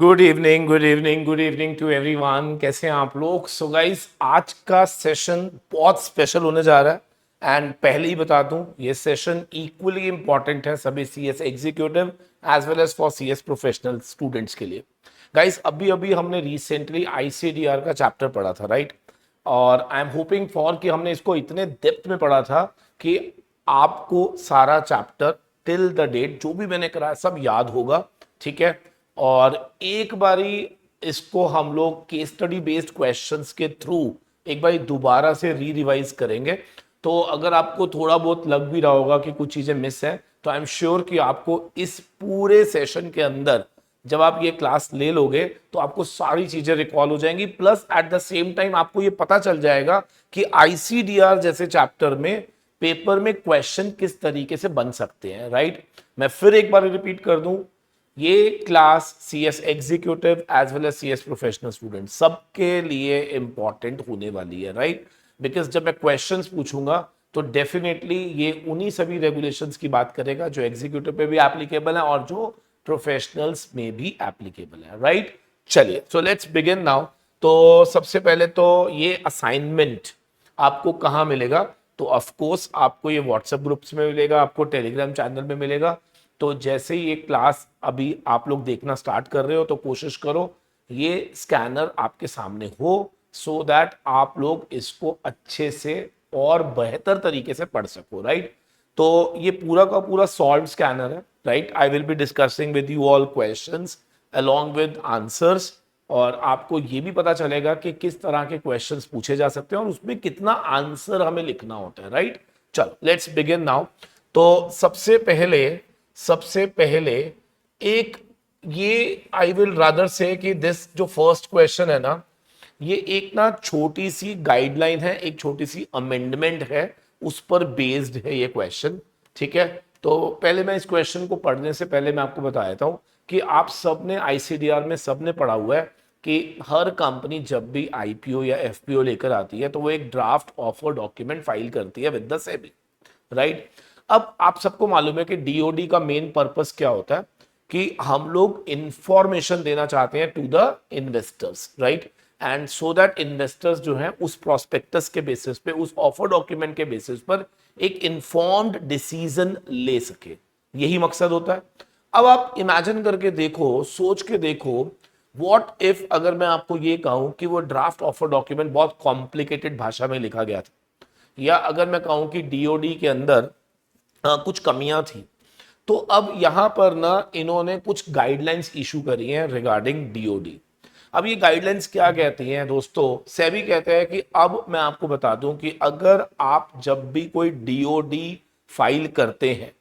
Good evening good evening good evening to everyone. कैसे हैं आप लोग? सो गाइस, आज का सेशन बहुत स्पेशल होने जा रहा है एंड पहले ही बता दूं, ये सेशन इक्वली इंपॉर्टेंट है सभी CS executive as well as for CS professional students के लिए। गाइस, अभी अभी हमने रिसेंटली आईसीडीआर का चैप्टर पढ़ा था, राइट? और आई एम होपिंग फॉर कि हमने इसको इतने डेप्थ में पढ़ा था कि आपको सारा चैप्टर टिल द डेट जो भी मैंने कराया सब याद होगा, ठीक है? और एक बारी इसको हम लोग केस स्टडी बेस्ड क्वेश्चंस के थ्रू एक बारी दोबारा से रिवाइज करेंगे। तो अगर आपको थोड़ा बहुत लग भी रहा होगा कि कुछ चीजें मिस है, तो आई एम श्योर कि आपको इस पूरे सेशन के अंदर जब आप ये क्लास ले लोगे तो आपको सारी चीजें रिकॉल हो जाएंगी। Plus at the same time आपको ये पता चल जाएगा कि आईसीडीआर जैसे चैप्टर में पेपर में क्वेश्चन किस तरीके से बन सकते हैं, राइट? मैं फिर एक बार रिपीट कर दूं, ये class CS executive as well as CS professional student सबके लिए इंपॉर्टेंट होने वाली है, राइट? बिकॉज जब मैं क्वेश्चंस पूछूंगा तो डेफिनेटली ये उन्हीं सभी रेगुलेशंस की बात करेगा जो एग्जीक्यूटिव पे भी एप्लीकेबल है और जो प्रोफेशनल्स में भी एप्लीकेबल है, राइट? चलिए, सो लेट्स बिगिन नाउ। तो सबसे पहले तो ये असाइनमेंट आपको कहाँ मिलेगा? तो ऑफ कोर्स आपको ये व्हाट्सएप ग्रुप्स में मिलेगा, आपको टेलीग्राम चैनल में मिलेगा। तो जैसे ही ये क्लास अभी आप लोग देखना स्टार्ट कर रहे हो तो कोशिश करो ये स्कैनर आपके सामने हो, सो दैट आप लोग इसको अच्छे से और बेहतर तरीके से पढ़ सको, राइट? तो ये पूरा का पूरा सॉल्व स्कैनर है, right? I will be discussing with you all questions along with answers, और आपको ये भी पता चलेगा कि किस तरह के क्वेश्चंस पूछे जा सकते हैं और उसमें कितना आंसर हमें लिखना होता है, राइट? चलो लेट्स बिगिन नाउ। तो सबसे पहले एक ये आई विल रादर से कि दिस जो फर्स्ट क्वेश्चन है ना, ये एक ना छोटी सी गाइडलाइन है, एक छोटी सी अमेंडमेंट है, उस पर बेस्ड है ये क्वेश्चन, ठीक है? तो पहले मैं इस क्वेश्चन को पढ़ने से पहले मैं आपको बता देता हूं कि आप सबने आईसीडीआर में सबने पढ़ा हुआ है कि हर कंपनी जब भी आईपीओ या एफपीओ लेकर आती है तो वो एक ड्राफ्ट ऑफर डॉक्यूमेंट फाइल करती है विद द सेबी, राइट? अब आप सबको मालूम है कि डीओडी का मेन पर्पस क्या होता है कि हम लोग इंफॉर्मेशन देना चाहते हैं to the investors, right? And so that investors जो हैं उस प्रोस्पेक्टस के बेसिस पे, उस ऑफर डॉक्यूमेंट के बेसिस पर एक इंफॉर्म्ड डिसीजन ले सके, यही मकसद होता है। अब आप इमेजिन करके देखो, सोच के देखो, व्हाट इफ अगर मैं आपको ये कहूं कि वो ड्राफ्ट ऑफर डॉक्यूमेंट बहुत कॉम्प्लिकेटेड भाषा में लिखा गया था, या अगर मैं कहूं कि डीओडी के अंदर कुछ कमियां थी, तो अब यहां पर ना इन्होंने कुछ गाइडलाइंस इशू करी हैं रिगार्डिंग डीओडी। अब ये गाइडलाइंस क्या कहती हैं दोस्तों? सेबी कहते हैं कि अब मैं आपको बता दूं कि अगर आप जब भी कोई डीओडी फाइल करते हैं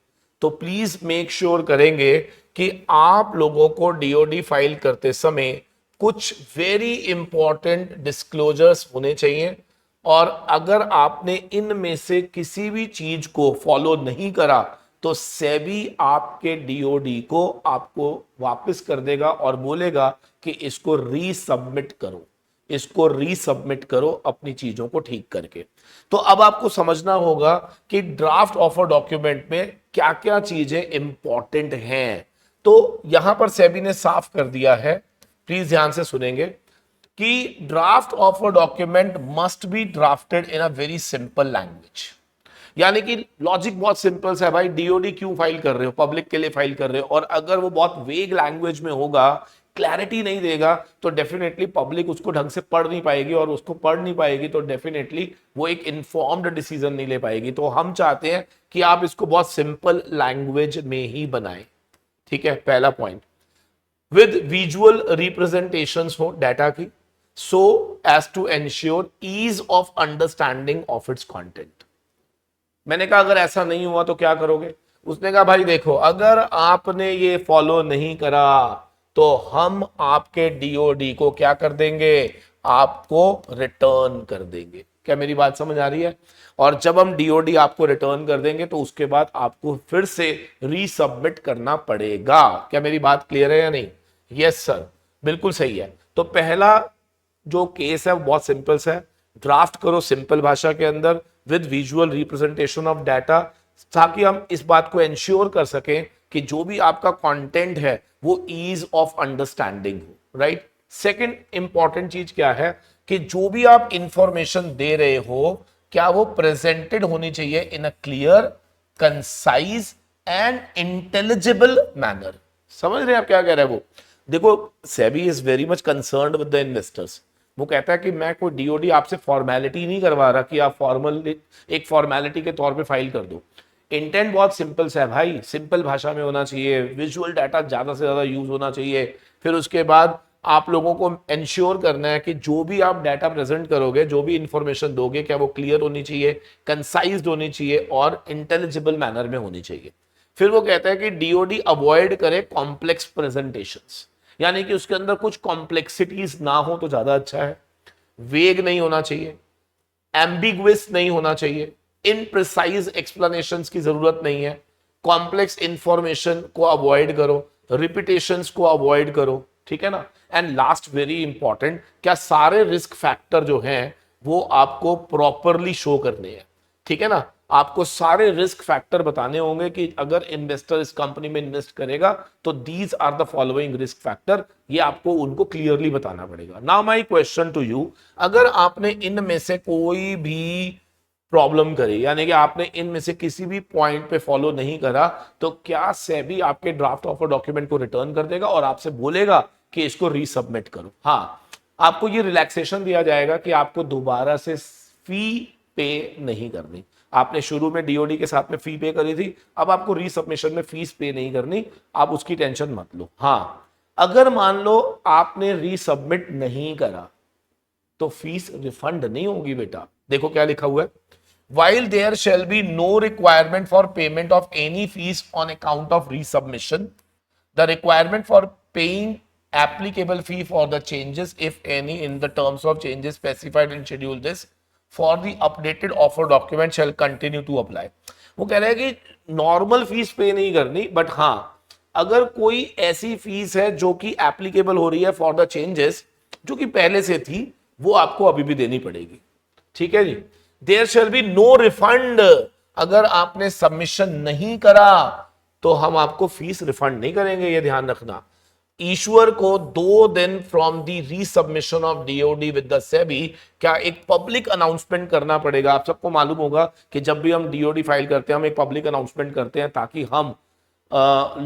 तो प्लीज मेक श्योर करेंगे कि आप लोगों को डीओडी फाइल करते समय कुछ वेरी इंपॉर्टेंट डिस्क्लोजर्स होने चाहिए, और अगर आपने इनमें से किसी भी चीज को फॉलो नहीं करा तो सेबी आपके डीओडी को आपको वापस कर देगा और बोलेगा कि इसको रीसबमिट करो अपनी चीजों को ठीक करके। तो अब आपको समझना होगा कि ड्राफ्ट ऑफर डॉक्यूमेंट में क्या क्या चीजें इंपॉर्टेंट हैं। तो यहां पर सेबी ने साफ कर दिया है, प्लीज ध्यान से सुनेंगे, कि draft offer document must be drafted in a very simple language. यानी कि लॉजिक बहुत सिंपल है भाई, डीओडी क्यों फाइल कर रहे हो? पब्लिक के लिए फाइल कर रहे हो, और अगर वो बहुत वेग लैंग्वेज में होगा, क्लैरिटी नहीं देगा, तो डेफिनेटली पब्लिक उसको ढंग से पढ़ नहीं पाएगी, और उसको पढ़ नहीं पाएगी तो डेफिनेटली वो एक इन्फॉर्म्ड डिसीजन नहीं ले पाएगी। तो हम चाहते हैं कि आप इसको बहुत सिंपल लैंग्वेज में ही बनाएं, ठीक है? पहला पॉइंट, विद विजुअल रिप्रेजेंटेशंस हो डाटा की, so as to ensure ease of understanding of its content। मैंने कहा अगर ऐसा नहीं हुआ तो क्या करोगे? उसने कहा भाई देखो, अगर आपने ये फॉलो नहीं करा तो हम आपके डीओडी को क्या कर देंगे? आपको रिटर्न कर देंगे। क्या मेरी बात समझ आ रही है? और जब हम डीओडी आपको रिटर्न कर देंगे तो उसके बाद आपको फिर से रीसबमिट करना पड़ेगा। क्या मेरी बात क्लियर है या नहीं? यस सर, बिल्कुल सही है। तो पहला जो केस है वो बहुत सिंपल है, ड्राफ्ट करो सिंपल भाषा के अंदर with visual representation of data, ताकि हम इस बात को एंश्योर कर सकें कि जो भी आपका कंटेंट है वो ईज ऑफ अंडरस्टैंडिंग हो, राइट। सेकंड इंपॉर्टेंट चीज क्या है कि जो भी आप इंफॉर्मेशन दे रहे हो क्या वो प्रेजेंटेड होनी चाहिए in a clear, concise and intelligible manner. समझ रहे हैं आप क्या कह रहे हैं वो? देखो, SEBI is very much concerned with the investors. वो कहता है कि मैं कोई डीओडी आपसे फॉर्मेलिटी नहीं करवा रहा कि आप फॉर्मल एक फॉर्मेलिटी के तौर पे फाइल कर दो। इंटेंट बहुत सिंपल सा है भाई, सिंपल भाषा में होना चाहिए, विजुअल डाटा ज्यादा से ज्यादा यूज होना चाहिए। फिर उसके बाद आप लोगों को इंश्योर करना है कि जो भी आप डाटा प्रेजेंट करोगे, जो भी इंफॉर्मेशन दोगे, क्या वो क्लियर होनी चाहिए, कंसाइज्ड होनी चाहिए और इंटेलिजिबल मैनर में होनी चाहिए। फिर वो कहता है कि डीओडी अवॉइड करे कॉम्प्लेक्स प्रेजेंटेशंस, यानी कि उसके अंदर कुछ कॉम्प्लेक्सिटीज ना हो तो ज्यादा अच्छा है। वेग नहीं होना चाहिए, एम्बिग्वियस नहीं होना चाहिए, इनप्रिसाइज एक्सप्लेनेशंस की जरूरत नहीं है, कॉम्प्लेक्स इंफॉर्मेशन को अवॉइड करो, रिपीटेशंस को अवॉइड करो, ठीक है ना। एंड लास्ट वेरी इंपॉर्टेंट, क्या सारे रिस्क फैक्टर जो हैं वो आपको प्रॉपरली शो करने हैं, ठीक है ना। आपको सारे रिस्क फैक्टर बताने होंगे कि अगर इन्वेस्टर इस कंपनी में इन्वेस्ट करेगा तो these are the following risk factor, ये आपको उनको क्लियरली बताना पड़ेगा। Now my question to you, अगर आपने इनमें से कोई भी प्रॉब्लम करी, यानी कि आपने इनमें से किसी भी पॉइंट पे फॉलो नहीं करा, तो क्या सेबी आपके ड्राफ्ट ऑफर डॉक्यूमेंट को रिटर्न कर देगा और आपसे बोलेगा कि इसको रीसबमिट करो? हाँ, आपको ये रिलैक्सेशन दिया जाएगा कि आपको दोबारा से फी पे नहीं करनी। आपने शुरू में डीओडी के साथ में फी पे करी थी, अब आपको रीसबमिशन में फीस पे नहीं करनी, आप उसकी टेंशन मत लो। हाँ, अगर मान लो आपने रीसबमिट नहीं करा तो फीस रिफंड नहीं होगी बेटा। देखो क्या लिखा हुआ है, while there shall be no requirement for payment of any fees on account of resubmission, the requirement for paying applicable fee for the changes, if any, in the terms of changes specified in schedule this for the updated offer document shall continue to apply। वो कह रहा है कि normal fees पे नहीं करनी, but हाँ अगर कोई ऐसी फीस है जो कि एप्लीकेबल हो रही है फॉर द चेंजेस जो कि पहले से थी, वो आपको अभी भी देनी पड़ेगी, ठीक है जी। There shall be no refund, अगर आपने सबमिशन नहीं करा तो हम आपको फीस रिफंड नहीं करेंगे, ये ध्यान रखना। ईश्वर को 2 दिन from the resubmission of DOD with the SEBI क्या एक पब्लिक अनाउंसमेंट करना पड़ेगा। आप सबको मालूम होगा कि जब भी हम डीओडी फाइल करते हैं हम एक पब्लिक अनाउंसमेंट करते हैं ताकि हम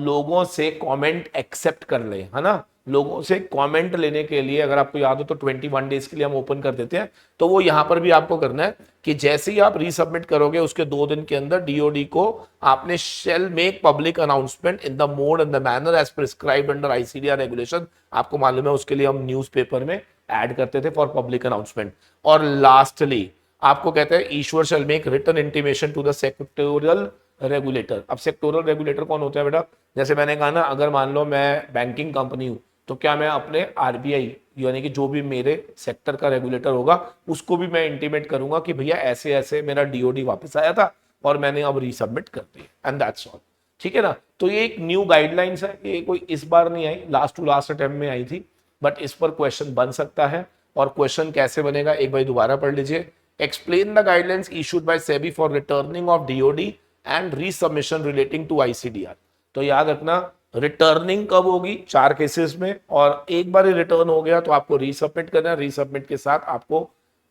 लोगों से कमेंट एक्सेप्ट कर ले, है ना। लोगों से कमेंट लेने के लिए, अगर आपको याद हो तो 21 डेज के लिए हम ओपन कर देते हैं, तो वो यहां पर भी आपको करना है कि जैसे ही आप रीसबमिट करोगे उसके 2 दिन के अंदर डीओडी को आपने shall make public announcement in the mode and the manner as prescribed under ICDR regulation. आपको मालूम है उसके लिए हम न्यूज़पेपर में ऐड करते थे फॉर पब्लिक अनाउंसमेंट। और लास्टली आपको कहते हैं issuer shall make written intimation to the secretarial regulator. अब सेक्टोरल रेगुलेटर कौन होता है बेटा? जैसे मैंने कहा ना, अगर मान लो मैं बैंकिंग कंपनी हूं तो क्या मैं अपने आरबीआई यानी कि जो भी मेरे सेक्टर का रेगुलेटर होगा उसको भी मैं इंटीमेट करूंगा कि भैया ऐसे ऐसे मेरा डीओडी वापस आया था और मैंने अब रीसबमिट कर दिया, एंड दैट्स ऑल, ठीक है ना। तो ये एक न्यू गाइडलाइंस है, ये कोई इस बार नहीं आई, लास्ट टू लास्ट अटेम्प्ट में आई थी, बट इस पर क्वेश्चन बन सकता है। और क्वेश्चन कैसे बनेगा एक बार दोबारा पढ़ लीजिए। Explain the guidelines issued by SEBI for returning of DOD and resubmission relating to ICDR. तो याद रखना रिटर्निंग कब होगी, 4 केसेस में, और एक बार रिटर्न हो गया तो आपको रीसबमिट करना है। रीसबमिट के साथ आपको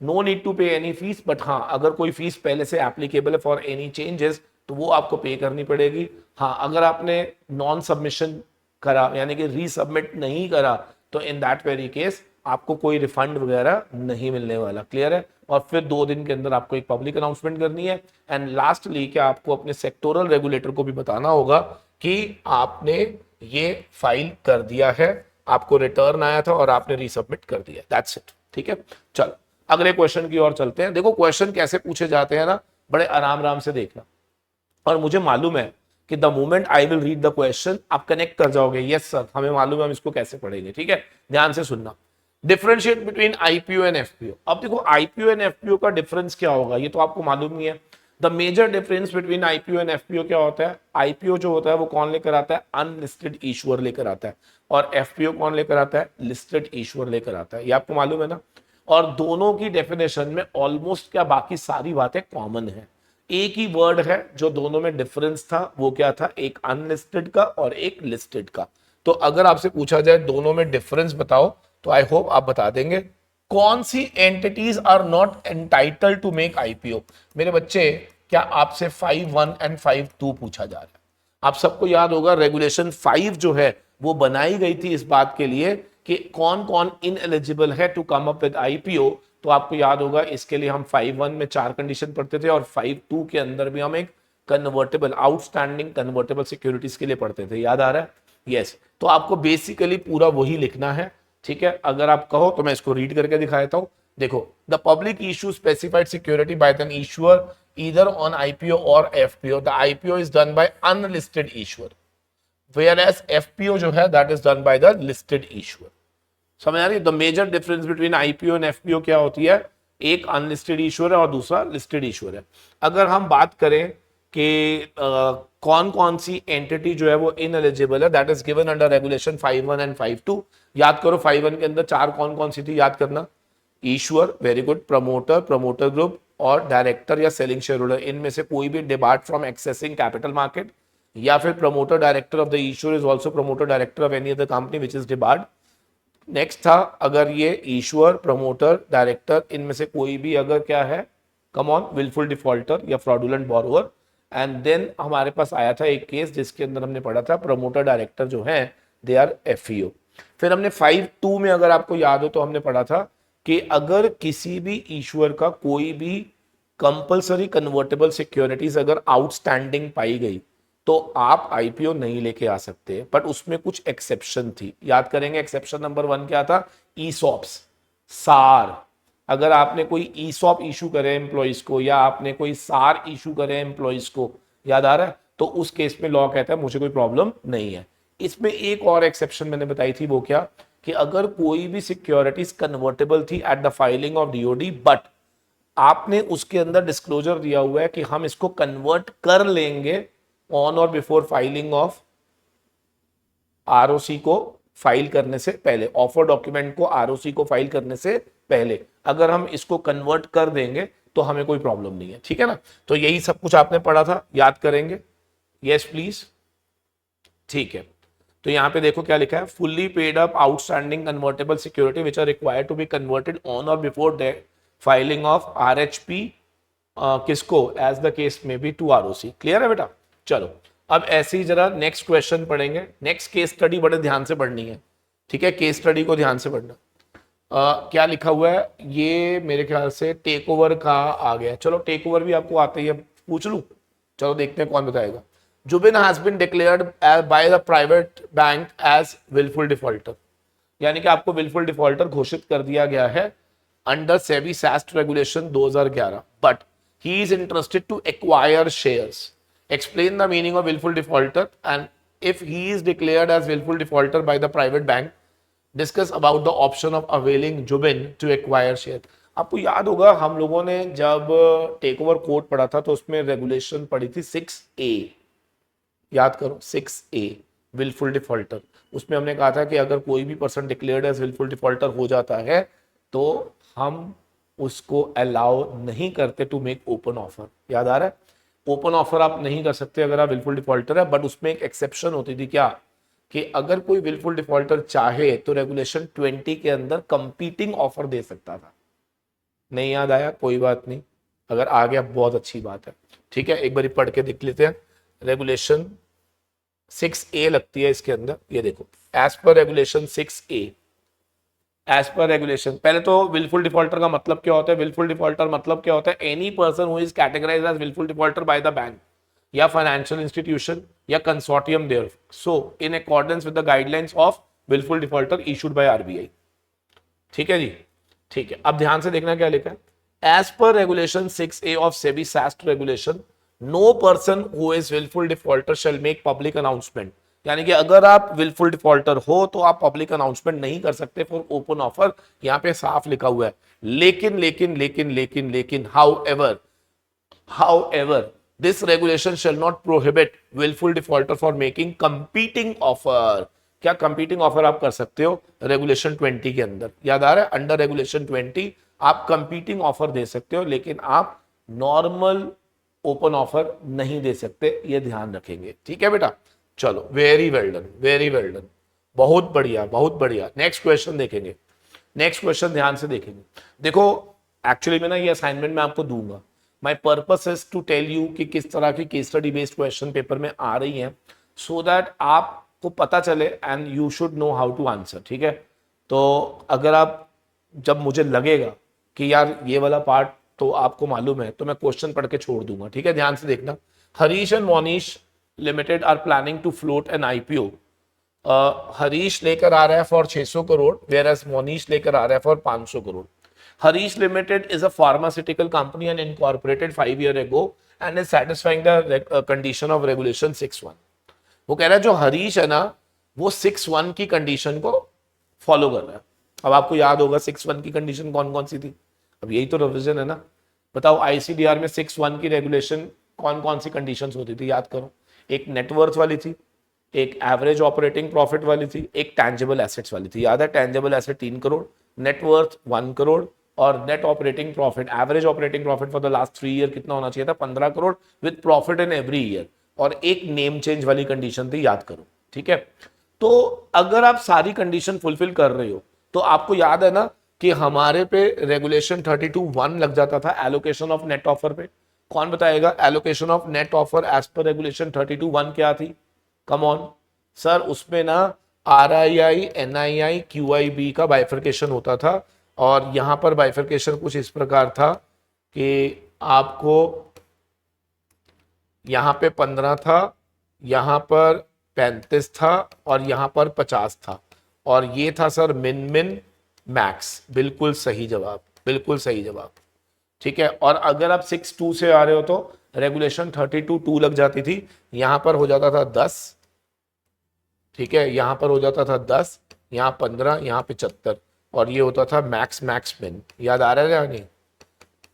नो नीड टू पे एनी फीस, बट हाँ अगर कोई फीस पहले से एप्लीकेबल है फॉर एनी चेंजेस तो वो आपको पे करनी पड़ेगी। हाँ, अगर आपने नॉन सबमिशन करा यानी कि रीसबमिट नहीं करा तो इन दैट वेरी केस आपको कोई रिफंड वगैरह नहीं मिलने वाला। क्लियर है? और फिर 2 दिन के अंदर आपको एक पब्लिक अनाउंसमेंट करनी है। एंड लास्टली क्या आपको अपने सेक्टोरल रेगुलेटर को भी बताना होगा कि आपने ये फाइल कर दिया है, आपको रिटर्न आया था और आपने रीसबमिट कर दिया। दैट्स इट, ठीक है। चलो अगले क्वेश्चन की ओर चलते हैं। देखो क्वेश्चन कैसे पूछे जाते हैं ना, बड़े आराम आराम से देखना। और मुझे मालूम है कि the moment I will read the question आप कनेक्ट कर जाओगे, यस सर हमें मालूम है हम इसको कैसे पढ़ेंगे, ठीक है। ध्यान से सुनना। Differentiate between IPO and FPO. अब देखो आईपीओ एंड एफपीओ का डिफरेंस क्या होगा ये तो आपको मालूम ही है। The major difference between IPO and FPO क्या होता है? आईपीओ जो होता है वो कौन लेकर आता है? अनलिस्टेड इशूअर लेकर आता है। और एफपीओ कौन लेकर आता है? लिस्टेड इशूअर लेकर आता है। ये आपको मालूम है ना। और दोनों की डेफिनेशन में ऑलमोस्ट क्या बाकी सारी बातें कॉमन है। एक ही वर्ड है जो दोनों में डिफरेंस था, वो क्या था, एक अनलिस्टेड का और एक लिस्टेड का। तो अगर आपसे पूछा जाए दोनों में डिफरेंस बताओ, तो आई होप आप बता देंगे। कौन सी entities are not entitled to make IPO? मेरे बच्चे, क्या आपसे 5(1) एंड 5(2) पूछा जा रहा है? आप सबको याद होगा रेगुलेशन 5 जो है वो बनाई गई थी इस बात के लिए कि कौन कौन इन एलिजिबल है to come up with IPO. तो आपको याद होगा इसके लिए हम 5(1) में 4 कंडीशन पढ़ते थे और 5(2) के अंदर भी हम एक कन्वर्टेबल, आउटस्टैंडिंग कन्वर्टेबल सिक्योरिटीज के लिए पढ़ते थे। याद आ रहा है? यस। तो आपको बेसिकली पूरा वही लिखना है, ठीक है। अगर आप कहो तो मैं इसको रीड करके दिखा देता हूं। देखो, the public issue specified security by an issuer either on IPO और FPO. The IPO is done by unlisted issuer, whereas FPO जो है that is done by the listed issuer। समझ आ रही है? The major difference between IPO and FPO क्या होती है? एक अनलिस्टेड इशूअर है और दूसरा लिस्टेड इशूअर है। अगर हम बात करें कि कौन कौन सी एंटिटी जो है वो इनएलिजिबल है, that is given under regulation 5(1) and 5(2). याद करो 5(1) के अंदर 4 कौन कौन सी थी, याद करना। Issuer, very good, promoter, promoter group और डायरेक्टर या सेलिंग शेयर होल्डर, इनमें से कोई भी debarred from accessing capital market, या फिर promoter director of the issuer is also promoter director of any other company which is debarred. Next था, अगर ये ईश्वर, प्रमोटर, डायरेक्टर, इनमें से कोई भी अगर क्या है, कम ऑन, विलफुल डिफॉल्टर या फ्रॉडुलेंट बोरोवर। एंड देन हमारे पास आया था एक केस जिसके अंदर हमने पढ़ा था प्रमोटर डायरेक्टर जो है दे आर एफईओ। फिर हमने 5(2) में अगर आपको याद हो तो हमने पढ़ा था कि अगर किसी भी इश्यूअर का कोई भी कंपल्सरी कन्वर्टेबल सिक्योरिटीज अगर आउटस्टैंडिंग पाई गई तो आप आईपीओ नहीं लेके आ सकते, बट उसमें कुछ एक्सेप्शन थी। याद करेंगे, एक्सेप्शन नंबर 1 क्या था? ईसॉप्स, सार। अगर आपने कोई ईसॉप इशू करे एम्प्लॉइज को या आपने कोई सार इशू करे एम्प्लॉइज को, याद आ रहा है, तो उस केस में लॉ कहता है मुझे कोई प्रॉब्लम नहीं है। इसमें एक और एक्सेप्शन मैंने बताई थी, वो क्या कि अगर कोई भी सिक्योरिटीज कन्वर्टेबल थी at the filing of DoD, but आपने उसके अंदर डिस्क्लोजर दिया हुआ है कि हम इसको कन्वर्ट कर लेंगे ऑन और बिफोर फाइलिंग ऑफ आरओसी को फाइल करने से पहले, ऑफर डॉक्यूमेंट को आरओसी को फाइल करने से पहले अगर हम इसको कन्वर्ट कर देंगे तो हमें कोई प्रॉब्लम नहीं है, ठीक है ना। तो यही सब कुछ आपने पढ़ा था, याद करेंगे? यस प्लीज, ठीक है। तो यहां पे देखो क्या लिखा है, fully paid up outstanding convertible security which are required to be converted on और बिफोर फाइलिंग ऑफ आरएचपी, किसको, एज द केस में बी टू आरओसी। क्लियर है बेटा? चलो अब ऐसे ही जरा नेक्स्ट क्वेश्चन पढ़ेंगे। नेक्स्ट केस स्टडी बड़े ध्यान से पढ़नी है, ठीक है, केस स्टडी को ध्यान से पढ़ना। क्या लिखा हुआ है, ये मेरे ख्याल से टेक ओवर का आ गया। चलो टेक ओवर भी आपको आता ही है, पूछ लूं? चलो देखते हैं कौन बताएगा। Zubin has been declared by the private bank as wilful defaulter, यानी कि आपको विलफुल डिफॉल्टर घोषित कर दिया गया है under SEBI SAST regulation 2011, but he is interested to acquire shares. Explain the meaning of willful defaulter, and if he is declared as willful defaulter by the private bank, discuss about the option of availing Jubin to acquire share। आपको याद होगा हम लोगों ने जब take over code पढ़ा था तो उसमें रेगुलेशन पढ़ी थी 6A, याद करो 6A विलफुल डिफॉल्टर। उसमें हमने कहा था कि अगर कोई भी person declared as wilful defaulter हो जाता है तो हम उसको अलाउ नहीं करते टू मेक ओपन ऑफर। याद आ रहा है? ओपन ऑफर आप नहीं कर सकते अगर आप विलफुल डिफॉल्टर है, बट उसमें एक एक्सेप्शन होती थी, क्या कि अगर कोई विलफुल डिफॉल्टर चाहे तो रेगुलेशन 20 के अंदर कंपीटिंग ऑफर दे सकता था। नहीं याद आया? कोई बात नहीं, अगर आ गया बहुत अच्छी बात है, ठीक है। एक बार पढ़ के देख लेते हैं। रेगुलेशन 6A लगती है इसके अंदर, ये देखो, as per regulation 6A, as per regulation. पहले तो विलफुल डिफॉल्टर का मतलब क्या होता है? विलफुल डिफॉल्टर मतलब क्या होता है? Any person who is categorised as wilful defaulter by the bank या फाइनेंशियल इंस्टीट्यूशन या consortium there, so in accordance with the guidelines of wilful defaulter issued by RBI. ठीक है जी, ठीक है। अब ध्यान से देखना क्या लिखा है, as per regulation 6A of SEBI SAST regulation, no person who is wilful defaulter shall make public announcement. यानी कि अगर आप विलफुल डिफॉल्टर हो तो आप पब्लिक अनाउंसमेंट नहीं कर सकते फॉर ओपन ऑफर, यहां पे साफ लिखा हुआ है। लेकिन लेकिन लेकिन लेकिन लेकिन however this regulation shall not prohibit willful defaulter for making competing offer। क्या कंपीटिंग ऑफर आप कर सकते हो रेगुलेशन 20 के अंदर? याद आ रहा है? अंडर रेगुलेशन 20 आप कंपीटिंग ऑफर दे सकते हो, लेकिन आप नॉर्मल ओपन ऑफर नहीं दे सकते, ये ध्यान रखेंगे। ठीक है बेटा, चलो very well done, very well done, बहुत बढ़िया बहुत बढ़िया। नेक्स्ट क्वेश्चन देखेंगे, नेक्स्ट क्वेश्चन ध्यान से देखेंगे। देखो एक्चुअली मैं ना ये असाइनमेंट मैं आपको दूंगा, my purpose is to tell you कि किस तरह की case study based question paper में आ रही हैं, सो दैट आपको पता चले and you should know how to answer. ठीक है, तो अगर आप, जब मुझे लगेगा कि यार ये वाला पार्ट तो आपको मालूम है, तो मैं क्वेश्चन पढ़ के छोड़ दूंगा। ठीक है, ध्यान से देखना। Harish and Monish limited are planning to float an IPO. Harish लेकर आ रहा है for 600 crore, whereas Monish लेकर आ रहा है for 500 crore. Harish limited is a pharmaceutical company and incorporated 5 years ago and is satisfying the condition of regulation 6(1). वो कह रहा है जो हरीश है ना, वो 6(1) की कंडीशन को फॉलो कर रहा है। अब आपको याद होगा 6(1) की कंडीशन कौन कौन सी थी, अब यही तो रिवीजन है ना। बताओ आईसीडीआर में 6(1) की रेगुलेशन कौन कौन सी कंडीशंस होती थी, याद करो। एक नेटवर्थ वाली थी, एक एवरेज ऑपरेटिंग प्रॉफिट वाली थी, एक टैंजिबल एसेट्स वाली थी। याद है, tangible asset 3 crore, net worth 1 crore, और net operating profit, average operating profit for the last 3 years कितना होना चाहिए था, 15 crore with profit in every year. और एक नेम चेंज वाली कंडीशन थी, याद करो। ठीक है, तो अगर आप सारी कंडीशन फुलफिल कर रहे हो, तो आपको याद है ना कि हमारे पे रेगुलेशन 32(1) लग जाता था एलोकेशन ऑफ नेट ऑफर पे। कौन बताएगा allocation of net offer as per regulation 32(1) क्या थी? कम ऑन सर, उसमें ना RII, NII, QIB का बाइफर्केशन होता था, और यहां पर बाइफर्केशन कुछ इस प्रकार था कि आपको यहां पे 15 था, यहां पर 35 था, और यहां पर 50 था, और ये था सर मिन मिन मैक्स। बिल्कुल सही जवाब, बिल्कुल सही जवाब। ठीक है, और अगर आप 6(2) से आ रहे हो तो रेगुलेशन 32(2) लग जाती थी, यहां पर हो जाता था 10। ठीक है, यहां पर हो जाता था 10, यहां 15, यहां 75, और ये होता था मैक्स मैक्स मिन। याद आ रहा है या नहीं?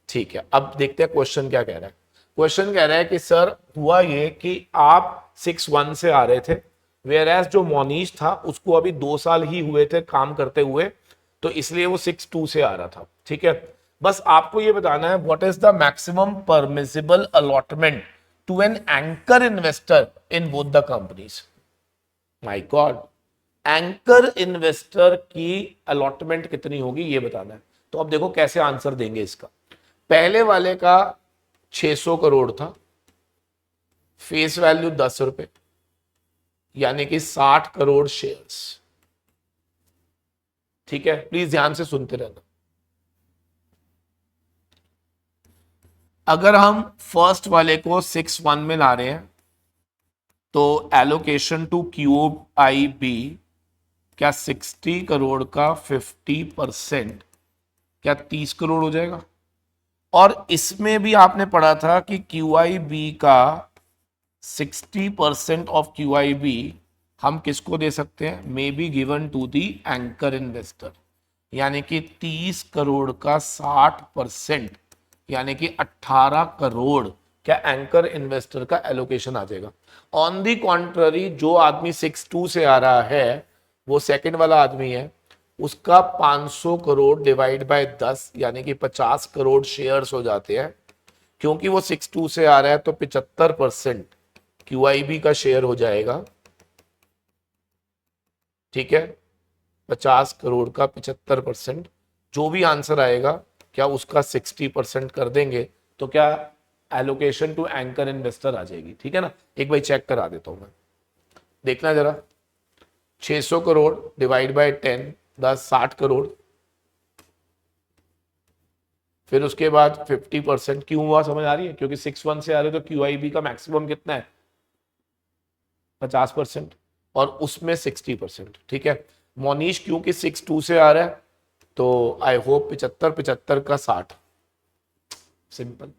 ठीक है, अब देखते हैं क्वेश्चन क्या कह रहा है। क्वेश्चन कह रहा है कि सर हुआ ये कि आप 6(1) से आ रहे थे, वेयर एज जो मोनीश था उसको अभी 2 साल ही हुए थे काम करते हुए, तो इसलिए वो 6(2) से आ रहा था। ठीक है, बस आपको ये बताना है what is the maximum permissible allotment to an anchor investor in both the companies. My god, anchor investor की अलॉटमेंट कितनी होगी ये बताना है। तो अब देखो कैसे आंसर देंगे इसका। पहले वाले का 600 करोड़ था, फेस वैल्यू 10 रुपए, यानी कि 60 करोड़ शेयर्स। ठीक है, प्लीज ध्यान से सुनते रहना। अगर हम फर्स्ट वाले को 6(1) में ला रहे हैं, तो एलोकेशन टू QIB क्या 60 करोड़ का 50% क्या 30 करोड़ हो जाएगा? और इसमें भी आपने पढ़ा था कि QIB का 60% ऑफ QIB हम किसको दे सकते हैं? May be given to the anchor investor, यानी कि 30 करोड़ का 60%, यानी कि 18 करोड़ क्या एंकर इन्वेस्टर का एलोकेशन आ जाएगा। ऑन दी कॉन्ट्ररी, जो आदमी 6(2) से आ रहा है, वो सेकंड वाला आदमी है, उसका 500 करोड़ डिवाइड बाय 10, यानी कि 50 करोड़ शेयर्स हो जाते हैं। क्योंकि वो 6(2) से आ रहा है तो 75% QIB का शेयर हो जाएगा। ठीक है, 50 करोड़ का 75%, जो भी आंसर आएगा क्या उसका 60% कर देंगे, तो क्या एलोकेशन टू एंकर इन्वेस्टर आ जाएगी। ठीक है ना, एक बार चेक करा देता हूं मैं, देखना जरा। 600 करोड़ डिवाइड बाय 10, 10 60 करोड़, फिर उसके बाद 50% क्यों हुआ समझ आ रही है? क्योंकि 6(1) से आ रहे तो QIB का मैक्सिमम कितना है? 50%, और उसमें 60%। ठीक है, मोनीश क्योंकि 6(2) से आ रहा है, तो आई होप 75 का 60। सिंपल।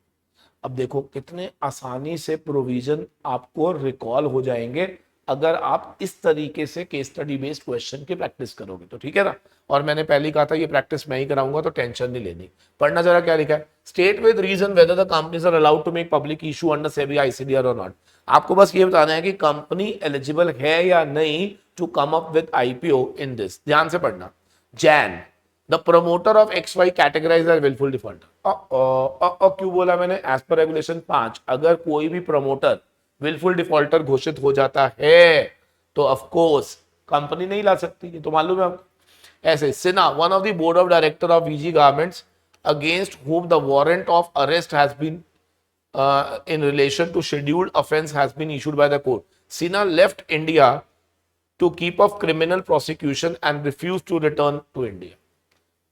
अब देखो कितने आसानी से प्रोविजन आपको रिकॉल हो जाएंगे अगर आप इस तरीके से केस स्टडी बेस्ड क्वेश्चन की प्रैक्टिस करोगे तो। ठीक है ना, और मैंने पहले कहा था ये प्रैक्टिस मैं ही कराऊंगा, तो टेंशन नहीं लेनी। पढ़ना जरा क्या लिखा है। State with reason whether the companies are allowed to make public issue under SEBI ICDR और नॉट। आपको बस ये बताना है कि कंपनी एलिजिबल है या नहीं to come up with IPO in this. ध्यान से पढ़ना। Jain the promoter of X Y categorise as wilful defaulter. क्यों बोला मैंने? एज पर रेगुलेशन 5 अगर कोई भी प्रमोटर विलफुल डिफॉल्टर घोषित हो जाता है तो ऑफ कोर्स कंपनी नहीं ला सकती, ये तो मालूम है आपको। ऐसे Sinha, one of the board of director of VG garments against whom the warrant of arrest has been in relation to scheduled offense has been issued by the court. Sinha left India to keep off criminal prosecution and refused to return to India.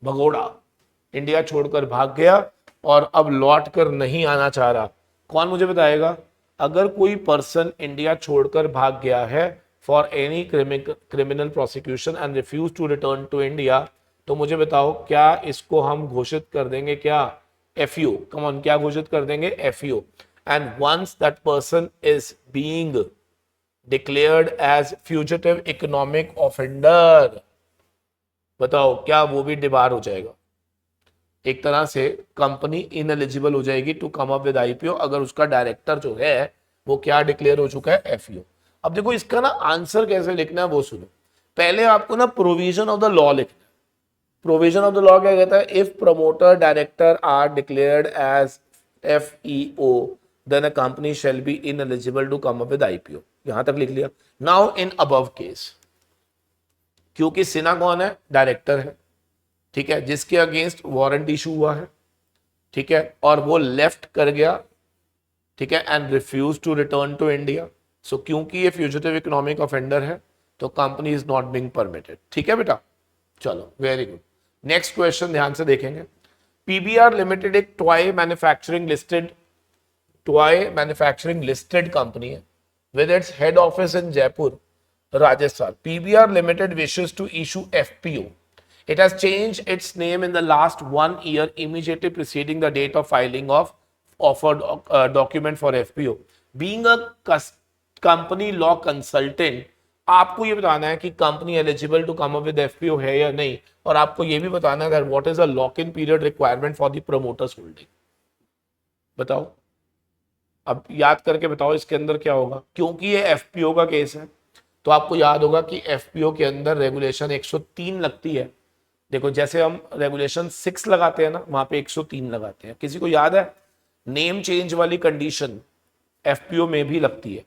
भगोड़ा India छोड़कर भाग गया और अब लौट कर नहीं आना चाह रहा। कौन मुझे बताएगा? अगर कोई पर्सन इंडिया छोड़कर भाग गया है for any criminal prosecution and refuse to return to India, तो मुझे बताओ क्या इसको हम घोषित कर देंगे क्या? एफयू। कम ऑन, क्या घोषित कर देंगे? एफयू। And once that person is being declared as fugitive economic offender, बताओ क्या वो भी डिबार हो जाएगा? एक तरह से कंपनी इनएलिजिबल हो जाएगी to come up with IPO अगर उसका डायरेक्टर जो है वो क्या डिक्लेयर हो चुका है? एफयू। अब देखो इसका ना आंसर कैसे लिखना है वो सुनो। पहले आपको ना प्रोविजन ऑफ द लॉ लिखना है। प्रोविजन ऑफ द लॉ क्या कहता है? If promoter director are declared as FEO then a company shall be ineligible to come up with IPO. यहां तक लिख लिया। नाउ इन अबव केस, क्योंकि सिन्हा कौन है? डायरेक्टर है, ठीक है, जिसके अगेंस्ट वारंट इशू हुआ है, ठीक है, और वो लेफ्ट कर गया, ठीक है, and refuse to return to India. So क्योंकि ये फ्यूजिटिव इकोनॉमिक ऑफेंडर है तो company is not being permitted. ठीक है बेटा, चलो वेरी गुड। नेक्स्ट क्वेश्चन ध्यान से देखेंगे। पीबीआर लिमिटेड एक टॉय मैन्युफैक्चरिंग लिस्टेड कंपनी है with its head office in Jaipur, Rajasthan. PBR Limited wishes to issue FPO. It has changed its name in the last 1 year immediately preceding the date of filing of offer document for FPO. Being a company law consultant, आपको ये बताना है कि company eligible to come up with FPO है या नहीं, और आपको ये भी बताना है that what is a lock in period requirement for the promoters holding. बताओ, अब याद करके बताओ इसके अंदर क्या होगा. क्योंकि ये एफपीओ का केस है तो आपको याद होगा कि एफपीओ के अंदर रेगुलेशन 103 लगती है. देखो जैसे हम रेगुलेशन 6 लगाते हैं ना, वहां पे 103 लगाते हैं. किसी को याद है? नेम चेंज वाली कंडीशन एफपीओ में भी लगती है.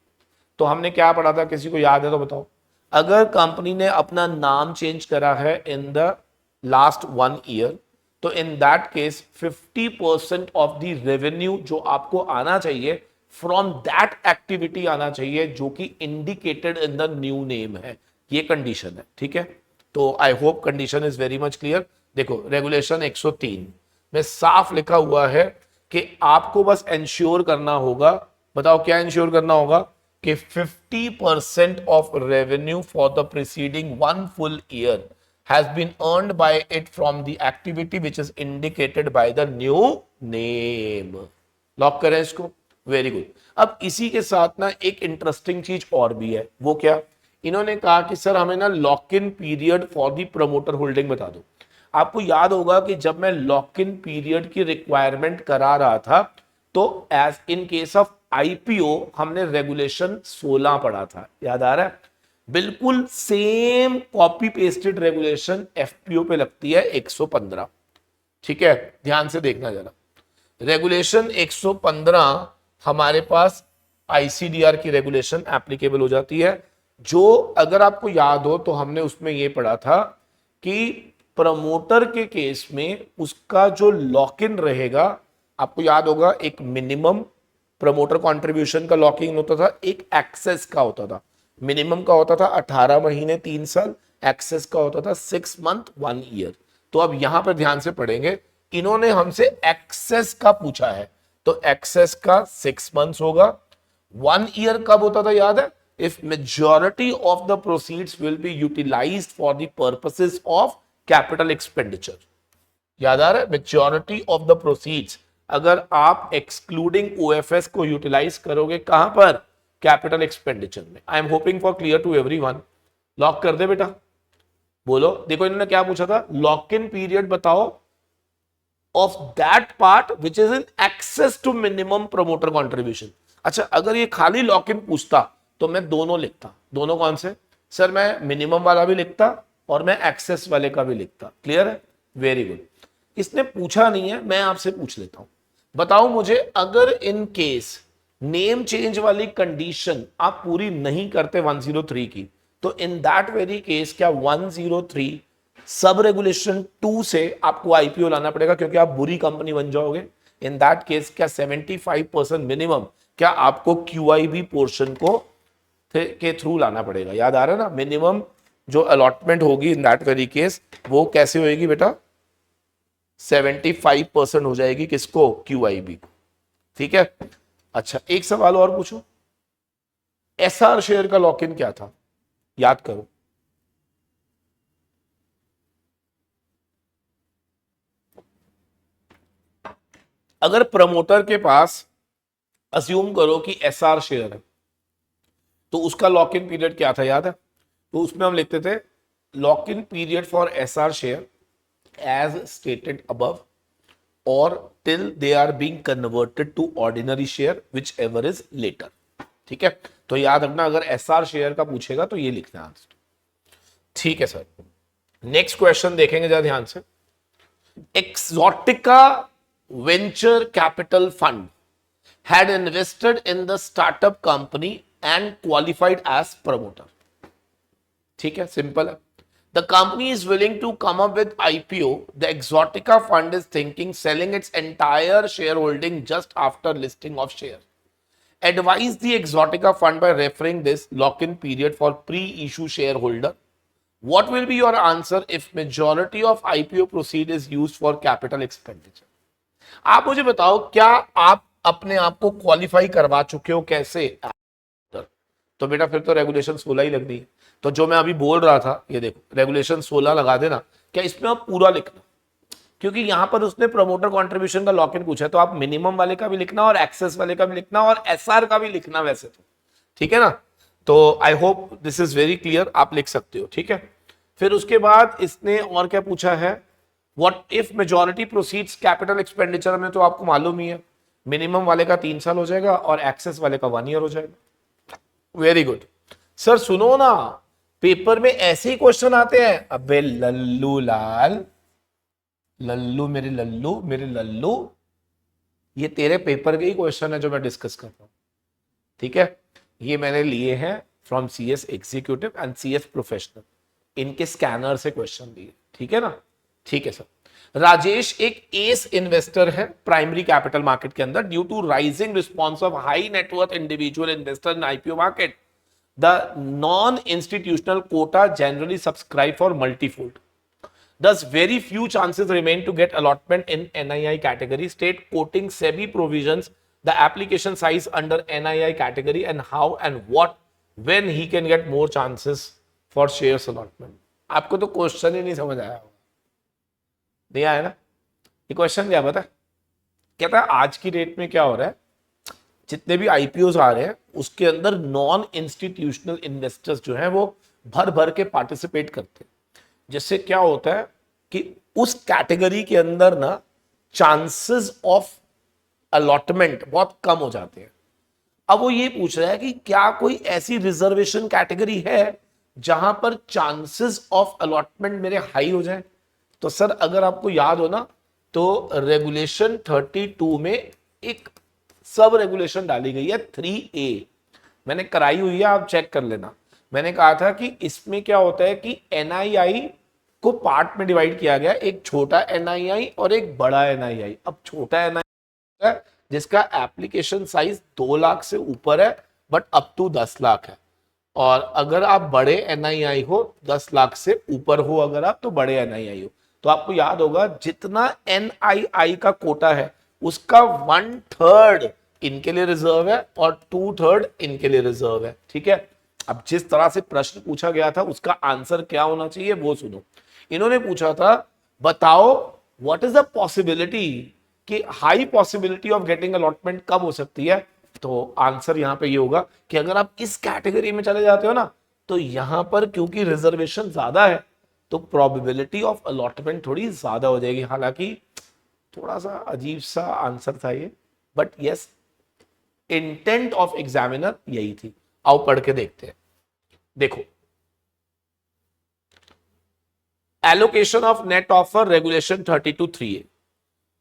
तो हमने क्या पढ़ा था, किसी को याद है तो बताओ. अगर कंपनी ने अपना नाम चेंज करा है इन द लास्ट 1 ईयर, तो in that case 50% of the revenue जो आपको आना चाहिए फ्रॉम दैट एक्टिविटी आना चाहिए जो कि indicated in the new name है. ये कंडीशन है. ठीक है, तो I hope condition is very much clear. देखो रेगुलेशन 103 में साफ लिखा हुआ है कि आपको बस इंश्योर करना होगा. बताओ क्या इंश्योर करना होगा? कि 50% of revenue for the preceding 1 full year has been earned by it from the activity which is indicated by the new name. Lock करें इसको. Very good. अब इसी के साथ ना एक इंटरेस्टिंग चीज और भी है. वो क्या? इन्होंने कहा कि सर हमें ना lock in period for the promoter holding बता दो. आपको याद होगा कि जब मैं लॉक इन पीरियड की रिक्वायरमेंट करा रहा था तो as in case of IPO हमने रेगुलेशन 16 पढ़ा था. याद आ रहा है? बिल्कुल same copy pasted regulation FPO पे लगती है 115. ठीक है, ध्यान से देखना जरा. रेगुलेशन 115 हमारे पास आईसीडीआर की रेगुलेशन एप्लीकेबल हो जाती है. जो अगर आपको याद हो तो हमने उसमें यह पढ़ा था कि प्रमोटर के केस में उसका जो लॉक इन रहेगा, आपको याद होगा एक मिनिमम प्रमोटर कंट्रीब्यूशन का लॉकिंग होता था, एक एक्सेस का होता था. मिनिमम का होता था 18 महीने 3 साल, एक्सेस का होता था 6 मंथ 1 ईयर. तो अब यहां पर ध्यान से पढ़ेंगे. इन्होंने हमसे एक्सेस का पूछा है तो एक्सेस का 6 मंथ्स होगा. 1 ईयर कब होता था याद है? If majority of the proceeds will be utilised for the purposes of capital expenditure. याद आ रहा है? मेजॉरिटी ऑफ द प्रोसीड्स अगर आप एक्सक्लूडिंग ओएफएस को यूटिलाइज करोगे कहां पर? कैपिटल एक्सपेंडिचर में. I am hoping for clear to everyone. Lock कर दे बेटा. बोलो. देखो इन्होंने क्या पूछा था? लॉक इन पीरियड बताओ of that part which is in excess to minimum promoter contribution. अच्छा, अगर ये खाली लॉक इन पूछता तो मैं दोनों लिखता. दोनों कौन से? सर मैं मिनिमम वाला भी लिखता और मैं एक्सेस वाले का भी लिखता. क्लियर है? Very good. इसने पूछा नहीं है, मैं आपसे पूछ लेता हूं, बताओ मुझे, अगर इन केस नेम चेंज वाली कंडीशन आप पूरी नहीं करते 103 की, तो इन दैट वेरी केस क्या 103 सब रेगुलेशन 2 से आपको आईपीओ लाना पड़ेगा, क्योंकि आप बुरी कंपनी बन जाओगे। इन दैट केस क्या 75% मिनिमम क्या आपको क्यूआईबी पोर्शन को के थ्रू लाना पड़ेगा? याद आ रहा है ना, मिनिमम जो अलॉटमेंट होगी इन दैट वेरी केस वो कैसे होएगी बेटा? 75% हो जाएगी, किसको? क्यूआईबी। ठीक है। अच्छा, एक सवाल और पूछो, एसआर शेयर का लॉक इन क्या था? याद करो। अगर प्रमोटर के पास अज्यूम करो कि एसआर शेयर है, तो उसका लॉक इन पीरियड क्या था? याद है? तो उसमें हम लिखते थे lock in period for SR share as stated above और till they are being converted to ordinary share whichever is later. ठीक है, तो याद रखना, अगर एसआर शेयर का पूछेगा तो ये लिखना है आंसर। ठीक है सर, नेक्स्ट क्वेश्चन देखेंगे जरा ध्यान से। Exotica venture capital fund had invested in the startup company and qualified as promoter. ठीक है, सिंपल है। The company is willing to come up with IPO. The Exotica fund is thinking selling its entire shareholding just after listing of share. Advise the Exotica fund by referring this lock-in period for pre-issue shareholder. What will be your answer if majority of IPO proceed is used for capital expenditure? आप मुझे बताओ, क्या आप अपने आप को qualify करवा चुके हो? कैसे? तो बेटा फिर तो रेगुलेशन 16 ही लगनी है। तो जो मैं अभी बोल रहा था, ये देखो रेगुलेशन 16 लगा देना। क्या इसमें आप पूरा लिखना, क्योंकि यहां पर उसने प्रमोटर कंट्रीब्यूशन का लॉक इन पूछा है, तो आप मिनिमम वाले का भी लिखना और एक्सेस वाले का भी लिखना और एसआर का भी लिखना वैसे तो। ठीक है ना? तो I hope this is very clear, आप लिख सकते हो। ठीक है, फिर उसके बाद इसने और क्या पूछा है? What if majority proceeds capital expenditure में, तो आपको मालूम ही है, मिनिमम वाले का 3 साल हो जाएगा और एक्सेस वाले का 1 ईयर हो जाएगा। Very good. सर सुनो ना, पेपर में ऐसे ही क्वेश्चन आते हैं। अबे लल्लू लाल, लल्लू मेरे लल्लू मेरे लल्लू, ये तेरे पेपर के ही क्वेश्चन है जो मैं डिस्कस कर रहा हूं। ठीक है, ये मैंने लिए हैं from CS executive and CS professional, इनके स्कैनर से क्वेश्चन लिए। ठीक है ना? ठीक है सर। राजेश एक एस इन्वेस्टर है प्राइमरी कैपिटल मार्केट के अंदर। Due to rising response of high net worth individual investor in IPO market, the non institutional quota generally subscribe for multifold. Thus, very few chances remain to get allotment in NII category. State quoting SEBI provisions, the application size under NII category, and how and what, when he can get more chances for shares allotment. आपको तो question ही नहीं समझ आया होगा, नहीं आया ना? ये क्वेश्चन क्या पता कहता है, आज की डेट में क्या हो रहा है, जितने भी आईपीओ आ रहे हैं उसके अंदर नॉन इंस्टीट्यूशनल इन्वेस्टर्स जो हैं वो भर भर के पार्टिसिपेट करते हैं, जिससे क्या होता है कि उस कैटेगरी के अंदर ना चांसेस ऑफ अलॉटमेंट बहुत कम हो जाते हैं। अब वो ये पूछ रहा है कि क्या कोई ऐसी रिजर्वेशन कैटेगरी है जहां पर चांसेस ऑफ अलॉटमेंट मेरे हाई हो जाए? तो सर अगर आपको याद हो ना, तो रेगुलेशन 32 में एक सब रेगुलेशन डाली गई है 3A, मैंने कराई हुई है, आप चेक कर लेना। मैंने कहा था कि इसमें क्या होता है कि एनआईआई को पार्ट में डिवाइड किया गया, एक छोटा एनआईआई और एक बड़ा एनआईआई। अब छोटा एनआईआई है जिसका एप्लीकेशन साइज 2 लाख से ऊपर है बट अप टू 10 लाख है, और अगर आप बड़े एनआईआई हो 10 लाख से ऊपर हो अगर आप, तो बड़े एनआईआई हो। तो आपको याद होगा जितना एनआईआई का कोटा है उसका 1/3 इनके लिए रिजर्व है और 2/3 इनके लिए रिजर्व है। ठीक है, अब जिस तरह से प्रश्न पूछा गया था उसका आंसर क्या होना चाहिए वो सुनो। इन्होंने पूछा था बताओ व्हाट इज द पॉसिबिलिटी, कि high possibility of getting allotment कब हो सकती है? तो आंसर यहां पे ये होगा कि अगर आप इस कैटेगरी में चले जाते हो ना, तो यहां पर क्योंकि रिजर्वेशन ज्यादा है तो प्रोबेबिलिटी ऑफ अलॉटमेंट थोड़ी ज्यादा हो जाएगी। हालांकि थोड़ा सा अजीब सा आंसर था ये, but yes intent of examiner यही थी। आओ पढ़ के देखते हैं। देखो, Allocation of net offer regulation 32(3)(a),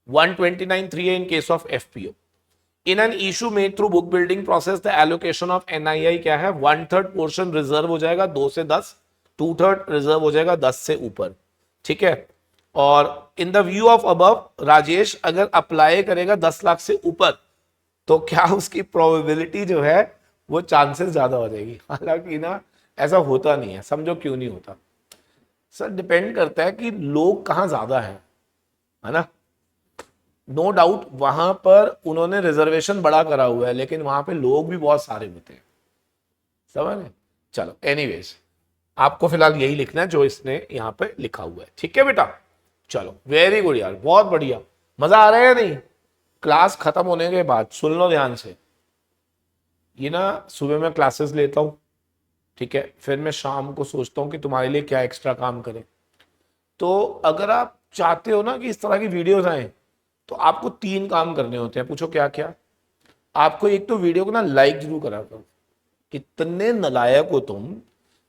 129(3)(a in case of FPO. In an issue made through book building process, the allocation of NII क्या है, 1/3 पोर्शन रिजर्व हो जाएगा 2 से 10, 2/3 रिजर्व हो जाएगा 10 से ऊपर, ठीक है। और in the view of above, Rajesh अगर अप्लाई करेगा 10 लाख से ऊपर तो क्या उसकी प्रोबेबिलिटी जो है वो चांसेस ज्यादा हो जाएगी। हालांकि ना ऐसा होता नहीं है, समझो क्यों नहीं होता सर, डिपेंड करता है कि लोग कहाँ ज्यादा है ना। नो डाउट वहां पर उन्होंने रिजर्वेशन बड़ा करा हुआ है, लेकिन वहां पे लोग भी बहुत सारे होते हैं, समझ रहे। चलो एनीवेज, आपको फिलहाल यही लिखना है जो इसने यहाँ पे लिखा हुआ है, ठीक है बेटा। चलो वेरी गुड यार, बहुत बढ़िया, मजा आ रहा है या नहीं। क्लास खत्म होने के बाद सुन लो ध्यान से, ये ना सुबह में क्लासेस लेता हूं, ठीक है, फिर मैं शाम को सोचता हूं कि तुम्हारे लिए क्या एक्स्ट्रा काम करें। तो अगर आप चाहते हो ना कि इस तरह की वीडियोस आए, तो आपको 3 काम करने होते हैं। पूछो क्या क्या। आपको एक तो वीडियो को ना लाइक जरूर करा करो। कितने नालायक हो तुम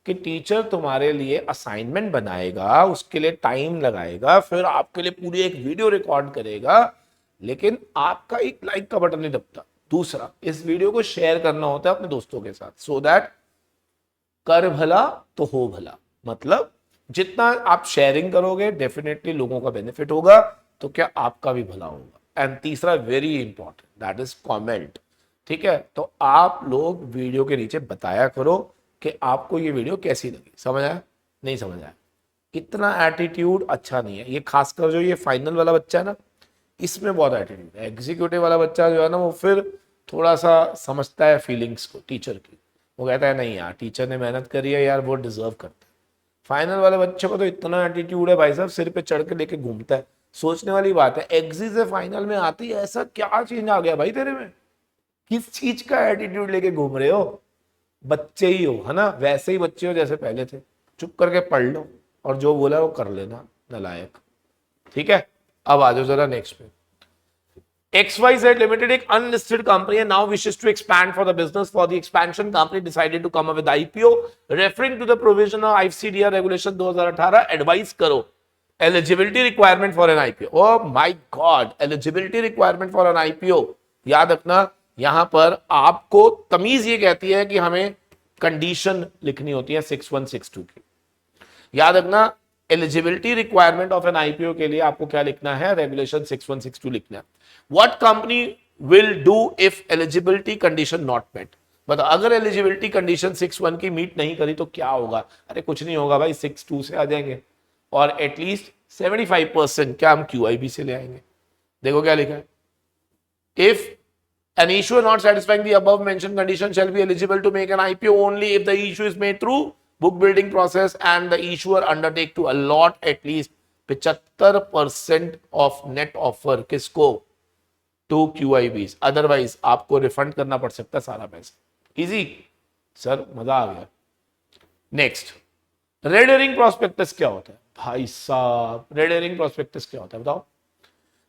कि टीचर तुम्हारे लिए असाइनमेंट बनाएगा, उसके लिए टाइम लगाएगा, फिर आपके लिए पूरी एक वीडियो रिकॉर्ड करेगा, लेकिन आपका एक लाइक का बटन नहीं दबता। दूसरा, इस वीडियो को शेयर करना होता है अपने दोस्तों के साथ, सो दैट कर भला तो हो भला। मतलब जितना आप शेयरिंग करोगे डेफिनेटली लोगों का बेनिफिट होगा, तो क्या आपका भी भला होगा। एंड तीसरा very important, that is comment, ठीक है। तो आप लोग वीडियो के नीचे बताया करो कि आपको ये वीडियो कैसी लगी। समझ आया, नहीं समझ आया। इतना एटीट्यूड अच्छा नहीं है, ये खासकर जो ये फाइनल वाला बच्चा है ना, इसमें बहुत एटीट्यूड है। एग्जीक्यूटिव वाला बच्चा जो है ना, वो फिर थोड़ा सा समझता है फीलिंग्स को टीचर की, वो कहता है नहीं यार टीचर ने मेहनत करी है यार, वो डिजर्व करता है। फाइनल वाले बच्चे को तो इतना एटीट्यूड है भाई साहब, सिर पे चढ़ के लेके घूमता है। सोचने वाली बात है, एग्जी से फाइनल में आती है, ऐसा क्या चेंज आ गया भाई तेरे में, किस चीज का एटीट्यूड लेके घूम रहे हो। बच्चे ही हो, है ना, वैसे ही बच्चे हो जैसे पहले थे। चुप करके पढ़ लो और जो बोला वो कर लेना, नालायक, ठीक है। अब आ जाओ जरा नेक्स्ट पे। XYZ Limited, एक unlisted company, and now wishes to expand for the business. For the expansion, company decided to come up with IPO, referring to the provision of IFCDR Regulation 2018. Advise करो, eligibility requirement for an IPO. Oh my God, eligibility requirement for an IPO. याद रखना, यहां पर आपको तमीज ये कहती है कि हमें कंडीशन लिखनी होती है 6162 की। याद रखना, eligibility requirement of N IPO के लिए आपको क्या लिखना है, रेगुलेशन 6162 लिखना है। What company will do if eligibility condition not met. बताओ, अगर एलिजिबिलिटी कंडीशन 61 की मीट नहीं करी तो क्या होगा। अरे कुछ नहीं होगा भाई, 62 से आ जाएंगे और एटलीस्ट 75% क्या हम क्यूआईबी से ले आएंगे। देखो क्या लिखा है, if an issuer not satisfying the above mentioned condition shall be eligible to make an IPO only if the issue is made through book building process and the issuer undertake to allot at least 75% of net offer किसको, to QIBs। Otherwise आपको refund करना पड़ सकता है सारा पैसा। Easy sir, मजा आ गया। नेक्स्ट, रेड हेरिंग प्रोस्पेक्टस क्या होता है भाई साहब। रेड हेरिंग प्रोस्पेक्टस क्या होता है बताओ।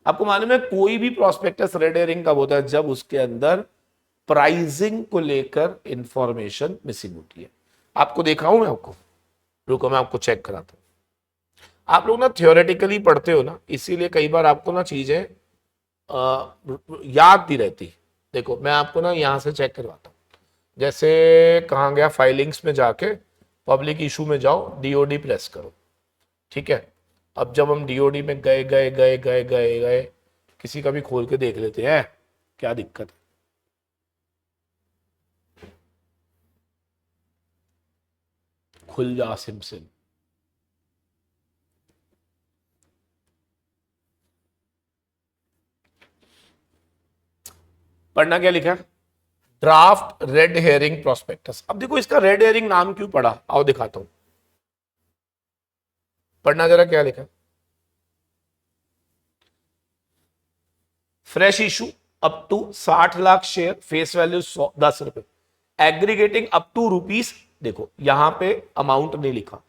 आपको मालूम है कोई भी प्रोस्पेक्टस रेड हेरिंग कब होता है, जब उसके अंदर प्राइसिंग को लेकर इंफॉर्मेशन मिसिंग होती है। आपको देखा हूं मैं, आपको रुको मैं आपको चेक कराता हूं। आप लोग ना थियोरेटिकली पढ़ते हो ना, इसीलिए कई बार आपको ना चीजें याद नहीं रहती। देखो मैं आपको ना यहां से चेक करवाता हूं। जैसे कहाँ गया, फाइलिंग्स में जाके पब्लिक इशू में जाओ, डीओडी प्रेस करो, ठीक है। अब जब हम डीओडी में गए गए गए गए गए गए, किसी का भी खोल के देख लेते हैं, क्या दिक्कत है। खुल जा सिम। पढ़ना क्या लिखा है, ड्राफ्ट रेड हेरिंग प्रोस्पेक्टस। अब देखो इसका रेड हेरिंग नाम क्यों पड़ा, आओ दिखाता हूं। पढ़ना जरा क्या लिखा है, fresh issue up to 60 lakh share, face value 10 रुपए, एग्रीगेटिंग अप टू रुपीज। देखो यहां पे अमाउंट नहीं लिखा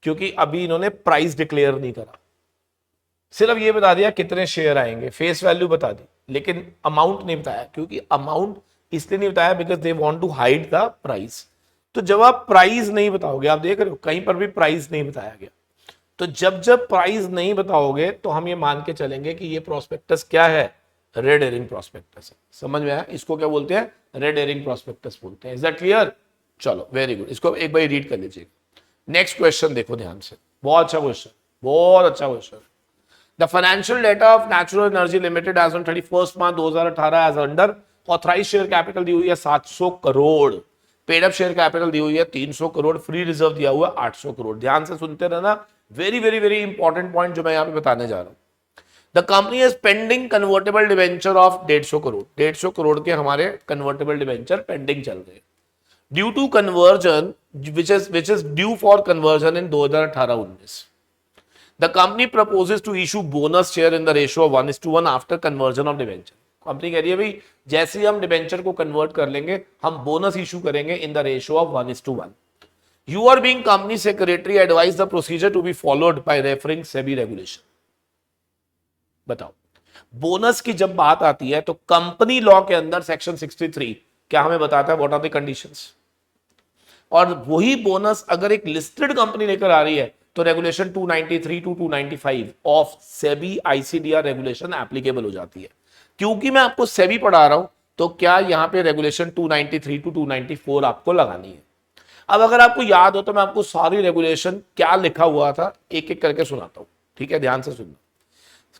क्योंकि अभी इन्होंने प्राइस डिक्लेयर नहीं करा, सिर्फ ये बता दिया कितने शेयर आएंगे, फेस वैल्यू बता दी, लेकिन अमाउंट नहीं बताया। क्योंकि अमाउंट इसलिए नहीं बताया because they want to hide the price. तो जब आप प्राइस नहीं बताओगे, आप देख रहे हो कहीं पर भी प्राइस नहीं बताया गया, तो जब जब प्राइस नहीं बताओगे तो हम ये मान के चलेंगे कि ये प्रोस्पेक्टस क्या है, रेड हेरिंग प्रोस्पेक्टस है। समझ में आया? इसको क्या बोलते हैं? रेड हेरिंग प्रोस्पेक्टस बोलते हैं। Is that clear? चलो वेरी गुड, इसको एक बार रीड कर लीजिए। नेक्स्ट क्वेश्चन देखो ध्यान से, बहुत अच्छा क्वेश्चन, बहुत अच्छा question. The financial data of natural energy limited as on 31 March 2018 as under authorise share capital दी हुई है 700 crore, paid up share capital दी हुई है 300 करोड़, फ्री रिजर्व दिया हुआ 800 करोड़। ध्यान से सुनते रहना, very very very important point जो मैं यहां पे बताने जा रहा हूं। The company is pending convertible debenture of 150 crore, 150 crore के हमारे कन्वर्टेबल डिवेंचर पेंडिंग चल रहे हैं due to conversion which is due for conversion in 2018-19। The company proposes to issue bonus share in the ratio of 1:1 after conversion of debenture. Company कह रही है भाई जैसे ही हम डिबेंचर को कन्वर्ट कर लेंगे हम बोनस इशू करेंगे in the ratio of 1:1। You are being company secretary advise the procedure to be followed by referring SEBI regulation. बताओ, बोनस की जब बात आती है तो कंपनी लॉ के अंदर सेक्शन 63 क्या हमें बताता है? What are the conditions. और वही बोनस अगर एक लिस्टेड कंपनी लेकर आ रही है तो regulation 293 to 295 of SEBI ICDR regulation applicable हो जाती है। क्योंकि मैं आपको सेबी पढ़ा रहा हूं तो क्या यहां पे रेगुलेशन 293 टू 294 आपको लगानी है। अब अगर आपको याद हो तो मैं आपको सारी रेगुलेशन क्या लिखा हुआ था एक एक करके सुनाता हूं, ठीक है? ध्यान से सुनना।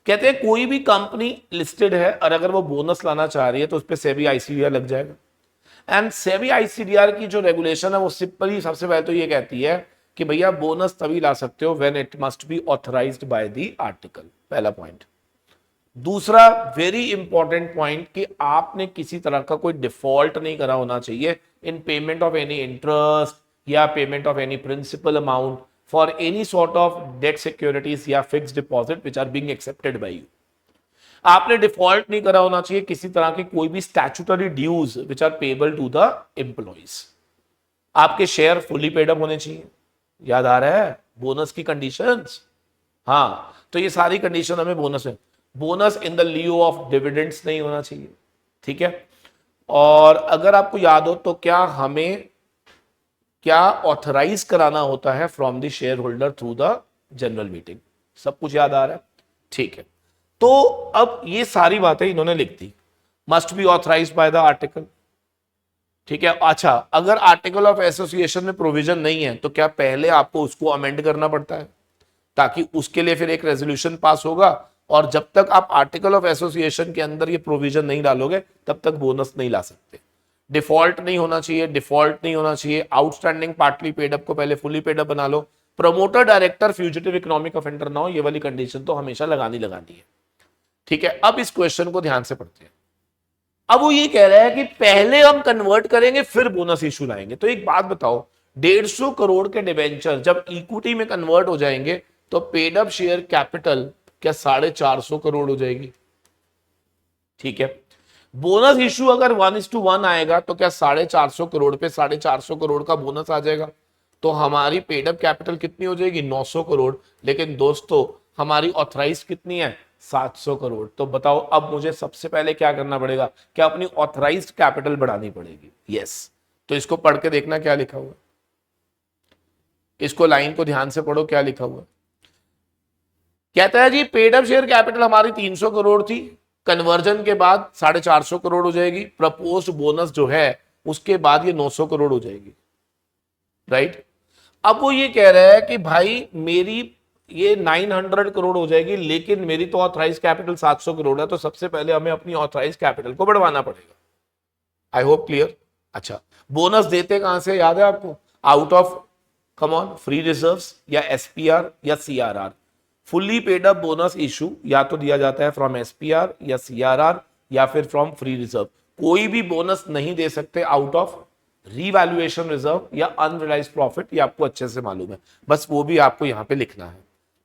कहते हैं कोई भी कंपनी लिस्टेड है और अगर वो बोनस लाना चाह रही है तो उस पर सेबी आईसीडीआर लग जाएगा। एंड सेबी आईसीडीआर की जो रेगुलेशन है वो सिंपली सबसे पहले तो ये कहती है कि भैया बोनस तभी ला सकते हो when it must be authorised bye the article. पहला पॉइंट। दूसरा वेरी इंपॉर्टेंट पॉइंट कि आपने किसी तरह का कोई डिफॉल्ट नहीं करा होना चाहिए in payment of any interest या payment of any principal amount for any sort of debt securities या fixed deposit which are being accepted by you. आपने डिफॉल्ट नहीं करा होना चाहिए किसी तरह के कोई भी statutory dues which are payable to the employees. आपके शेयर फुली पेड अप होने चाहिए। याद आ रहा है बोनस की कंडीशंस? हाँ, तो ये सारी कंडीशन हमें बोनस है। Bonus in the Leo of dividends नहीं होना चाहिए, ठीक है? और अगर आपको याद हो तो क्या हमें क्या ऑथराइज कराना होता है from the share holder through the general meeting. सब कुछ याद आ रहा है? ठीक है। तो अब ये सारी बातें इन्होंने लिख दी, must be authorise by the article, ठीक है? अच्छा, अगर आर्टिकल ऑफ एसोसिएशन में प्रोविजन नहीं है तो क्या पहले आपको उसको अमेंड करना पड़ता है ताकि उसके लिए फिर एक रेजोल्यूशन पास होगा, और जब तक आप आर्टिकल ऑफ एसोसिएशन के अंदर ये प्रोविजन नहीं डालोगे तब तक बोनस नहीं ला सकते। डिफॉल्ट नहीं होना चाहिए, डिफॉल्ट नहीं होना चाहिए। आउटस्टैंडिंग पार्टली पेड अप को पहले फुली पेड अप बना लो। Promoter director fugitive economic offender ना हो, ये वाली कंडीशन तो हमेशा लगानी है, ठीक है? अब इस क्वेश्चन को ध्यान से पढ़ते हैं। अब वो ये कह रहा है कि पहले हम कन्वर्ट करेंगे फिर बोनस इशू लाएंगे। तो एक बात बताओ, 150 करोड़ के डिबेंचर जब इक्विटी में कन्वर्ट हो जाएंगे तो पेड अप शेयर कैपिटल क्या 450 करोड़ हो जाएगी, ठीक है? बोनस इशू अगर 1:1 आएगा तो क्या 450 करोड़ पे 450 करोड़ का बोनस आ जाएगा, तो हमारी पेड अप कैपिटल कितनी हो जाएगी? 900 करोड़। लेकिन दोस्तों हमारी ऑथराइज कितनी है? 700 करोड़। तो बताओ अब मुझे सबसे पहले क्या करना पड़ेगा? क्या अपनी ऑथराइज्ड कैपिटल बढ़ानी पड़ेगी? यस। तो इसको पढ़ के देखना क्या लिखा हुआ, इसको लाइन को ध्यान से पढ़ो क्या लिखा हुआ। कहता है जी पेड अप शेयर कैपिटल हमारी 300 करोड़ थी, कन्वर्जन के बाद 450 करोड़ हो जाएगी। प्रपोज्ड बोनस जो है उसके बाद ये 900 करोड़ हो जाएगी, राइट? अब वो ये कह रहा है कि भाई मेरी ये 900 करोड़ हो जाएगी लेकिन मेरी तो ऑथराइज कैपिटल 700 करोड़ है, तो सबसे पहले हमें अपनी ऑथराइज कैपिटल को बढ़वाना पड़ेगा। I hope clear. अच्छा, बोनस देते कहां से याद है आपको? Out of come on free reserves या एसपीआर या CRR. Fully paid up bonus issue या तो दिया जाता है फ्रॉम एसपीआर या सीआरआर या फिर फ्रॉम फ्री रिजर्व। कोई भी बोनस नहीं दे सकते आउट ऑफ रीवैल्यूएशन रिजर्व या अनरियलाइज्ड प्रॉफिट, ये आपको अच्छे से मालूम है, बस वो भी आपको यहां पे लिखना है,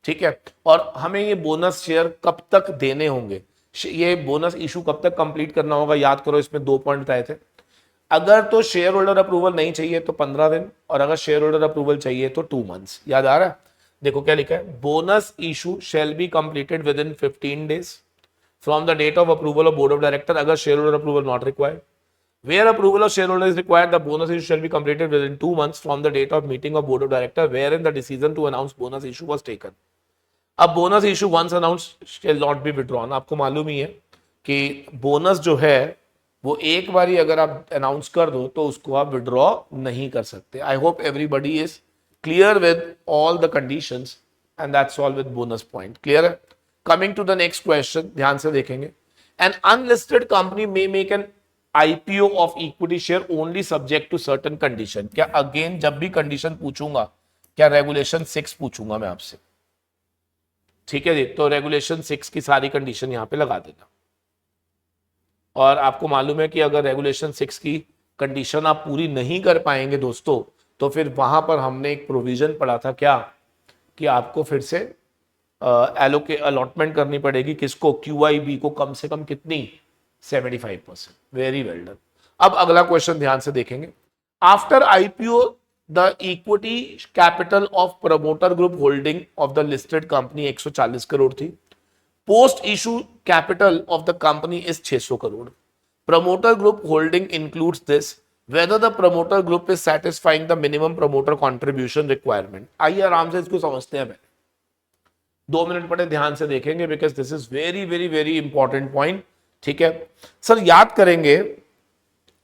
ठीक है? और हमें ये बोनस शेयर कब तक देने होंगे, ये बोनस इशू कब तक कंप्लीट करना होगा? याद करो इसमें 2 पॉइंट तय थे। अगर तो शेयर होल्डर अप्रूवल नहीं चाहिए तो 15 दिन, और अगर शेयर होल्डर अप्रूवल चाहिए तो 2 मंथ्स। याद आ रहा है? देखो क्या लिखा है, bonus issue shall be completed within 15 days from the date of approval of board of director अगर shareholder approval not required. Where approval of shareholder is required, the bonus issue shall be completed within 2 months from the date of meeting of board of director wherein the decision to announce bonus issue was taken. अब bonus issue once announced shall not be withdrawn. आपको मालूम ही है कि bonus जो है वो एक बार ही अगर आप अनाउंस कर दो तो उसको आप विड्रॉ नहीं कर सकते। I hope everybody is clear with all the conditions and that's all with bonus point. Clear है? Coming to the next question, ध्यान से देखेंगे। An unlisted company may make an IPO of equity share only subject to certain condition. क्या again जब भी condition पूछूंगा, क्या regulation 6 पूछूंगा मैं आपसे? ठीक है जी, तो रेगुलेशन 6 की सारी कंडीशन यहां पे लगा देना। और आपको मालूम है कि अगर रेगुलेशन 6 की कंडीशन आप पूरी नहीं कर पाएंगे दोस्तों, तो फिर वहां पर हमने एक प्रोविजन पढ़ा था क्या, कि आपको फिर से अलॉटमेंट करनी पड़ेगी किसको, QIB को कम से कम कितनी, 75%। Very well done. अब अगला क्वेश्चन ध्यान से देखेंगे। After IPO the equity capital of promoter group holding of the listed company 140 crore थी। Post issue capital of the company is 600 crore. Promoter group holding includes this whether the promoter group is satisfying the minimum promoter contribution requirement। आइए आराम से इसको समझते हैं। पहले 2 minute पड़े ध्यान से देखेंगे because this is very very very important point. ठीक है सर, याद करेंगे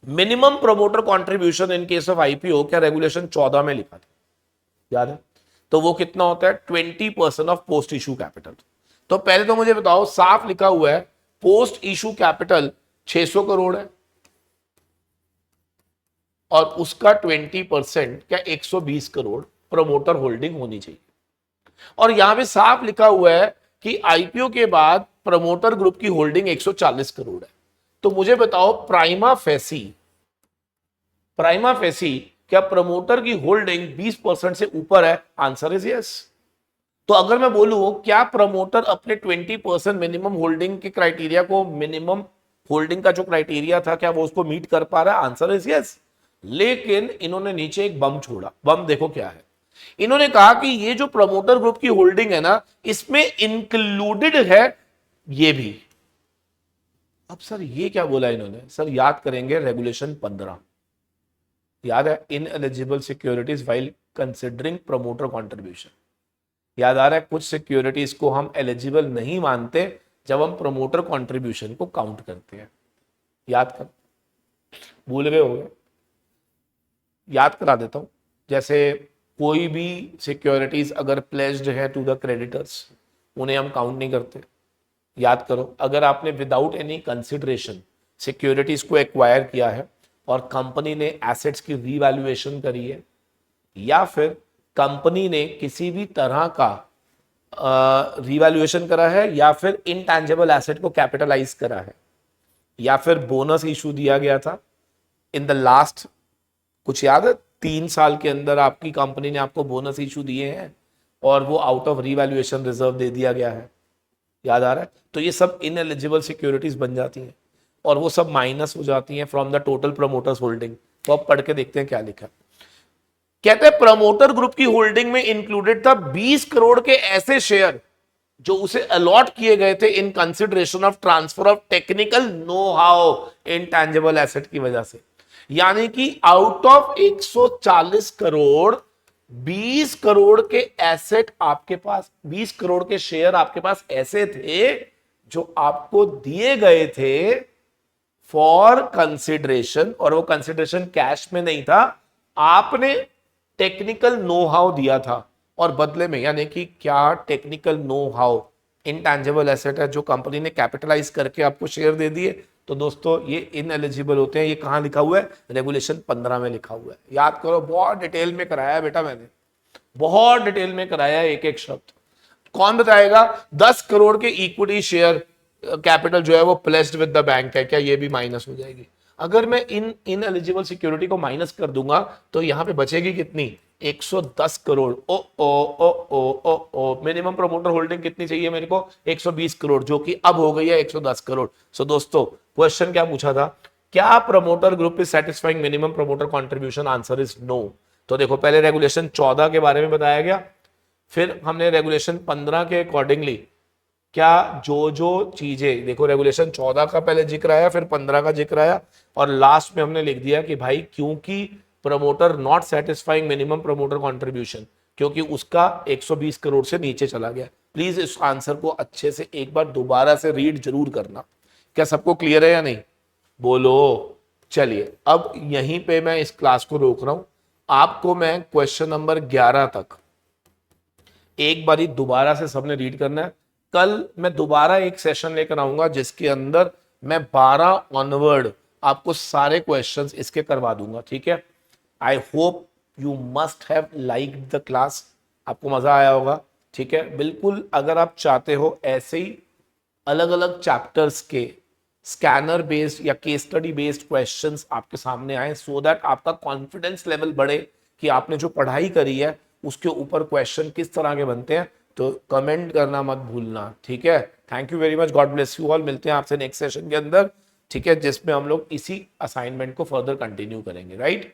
minimum promoter contribution in case of IPO क्या रेगुलेशन 14 में लिखा था, याद है? तो वो कितना होता है, 20% ऑफ पोस्ट इशू कैपिटल। तो पहले तो मुझे बताओ, साफ लिखा हुआ है पोस्ट इशू कैपिटल 600 करोड़ है और उसका 20% क्या 120 करोड़ प्रमोटर होल्डिंग होनी चाहिए। और यहां पे साफ लिखा हुआ है कि आईपीओ के बाद प्रमोटर ग्रुप की होल्डिंग 140 करोड़ है। तो मुझे बताओ प्राइमा फेसी क्या प्रमोटर की होल्डिंग 20% से ऊपर है? Answer is yes. तो अगर मैं बोलूं क्या प्रमोटर अपने 20% मिनिमम होल्डिंग के क्राइटेरिया को, मिनिमम होल्डिंग का जो क्राइटेरिया था, क्या वो उसको मीट कर पा रहा है? Answer is yes. लेकिन इन्होंने नीचे एक बम छोड़ा। बम देखो क्या है, इन्होंने कहा कि ये जो प्रमोटर ग्रुप की होल्डिंग है ना, इसमें इंक्लूडेड है ये भी। अब सर ये क्या बोला इन्होंने? सर याद करेंगे रेगुलेशन 15, याद है, in eligible securities while considering promoter contribution. याद आ रहा है, कुछ सिक्योरिटीज को हम एलिजिबल नहीं मानते जब हम प्रमोटर कंट्रीब्यूशन को काउंट करते हैं। याद कर, भूल गए होंगे, याद करा देता हूं। जैसे कोई भी सिक्योरिटीज अगर प्लेज्ड है टू द क्रेडिटर्स, उन्हें हम काउंट नहीं करते। याद करो, अगर आपने विदाउट एनी कंसिडरेशन सिक्योरिटीज को एक्वायर किया है और कंपनी ने एसेट्स की रीवैल्यूएशन करी है, या फिर कंपनी ने किसी भी तरह का रीवैल्यूएशन करा है, या फिर इनटैंजिबल एसेट को कैपिटलाइज करा है, या फिर बोनस इशू दिया गया था इन द लास्ट, कुछ याद है, 3 साल के अंदर आपकी कंपनी ने आपको बोनस इशू दिए हैं और वो आउट ऑफ रीवैल्यूएशन रिजर्व दे दिया गया है। याद आ रहा है? तो ये सब इनएलिजिबल सिक्योरिटीज बन जाती हैं और वो सब माइनस हो जाती हैं from the total promoters holding. तो अब पढ़ के देखते हैं क्या लिखा है। कहते हैं प्रमोटर ग्रुप की होल्डिंग में इंक्लूडेड था 20 करोड़ के ऐसे शेयर जो उसे अलॉट किए गए थे in consideration of transfer of technical know how intangible asset की वजह से। यानी कि आउट ऑफ 140 करोड़ 20 करोड़ के एसेट आपके पास, 20 करोड़ के शेयर आपके पास ऐसे थे जो आपको दिए गए थे फॉर कंसिडरेशन, और वो कंसिडरेशन कैश में नहीं था, आपने टेक्निकल नो हाउ दिया था और बदले में, यानी कि क्या technical know how intangible asset है जो कंपनी ने कैपिटलाइज करके आपको शेयर दे दिए। तो दोस्तों ये इनएलिजिबल होते हैं। ये कहां लिखा हुआ है? रेगुलेशन 15 में लिखा हुआ है। याद करो, बहुत डिटेल में कराया है बेटा मैंने, बहुत डिटेल में कराया है एक एक शब्द। कौन बताएगा 10 करोड़ के इक्विटी शेयर कैपिटल जो है वो प्लेस्ड विद द बैंक है, क्या ये भी माइनस हो जाएगी? अगर मैं इन एलिजिबल सिक्योरिटी को माइनस कर दूंगा तो यहां पे बचेगी कितनी? 110 करोड़। ओ ओ ओ ओ ओ ओ मिनिमम प्रमोटर होल्डिंग कितनी चाहिए मेरे को? 120 करोड़, जो कि अब हो गई है 110 करोड़। सो दोस्तों क्वेश्चन क्या पूछा था? क्या promoter group is satisfying minimum promoter contribution? Answer is no. तो देखो, पहले रेगुलेशन 14 के बारे में बताया गया, फिर हमने रेगुलेशन 15 के अकॉर्डिंगली क्या जो जो चीजें देखो, रेगुलेशन 14 का पहले जिक्र आया, फिर 15 का जिक्र आया, और लास्ट में हमने लिख दिया कि भाई क्योंकि promoter not satisfying minimum promoter contribution, क्योंकि उसका 120 करोड़ से नीचे चला गया। प्लीज इस आंसर को अच्छे से एक बार दोबारा से रीड जरूर करना। क्या सबको क्लियर है या नहीं? बोलो। चलिए अब यहीं पे मैं इस क्लास को रोक रहा हूं। आपको मैं क्वेश्चन नंबर 11 तक एक बारी दोबारा से सबने रीड करना है। कल मैं दोबारा एक सेशन लेकर आऊंगा जिसके अंदर मैं 12 ऑनवर्ड आपको सारे क्वेश्चंस इसके करवा दूंगा, ठीक है? I hope you must have liked the class. आपको मजा आया होगा, ठीक है? बिल्कुल, अगर आप चाहते हो ऐसे ही अलग अलग चैप्टर्स के स्कैनर बेस्ड या केस स्टडी बेस्ड क्वेश्चंस आपके सामने आए, सो दैट आपका कॉन्फिडेंस लेवल बढ़े कि आपने जो पढ़ाई करी है उसके ऊपर क्वेश्चन किस तरह के बनते हैं, तो कमेंट करना मत भूलना, ठीक है? Thank you very much, God bless you all. मिलते हैं आपसे नेक्स्ट सेशन के अंदर, ठीक है, जिसमें हम लोग इसी असाइनमेंट को फर्दर कंटिन्यू करेंगे, राइट?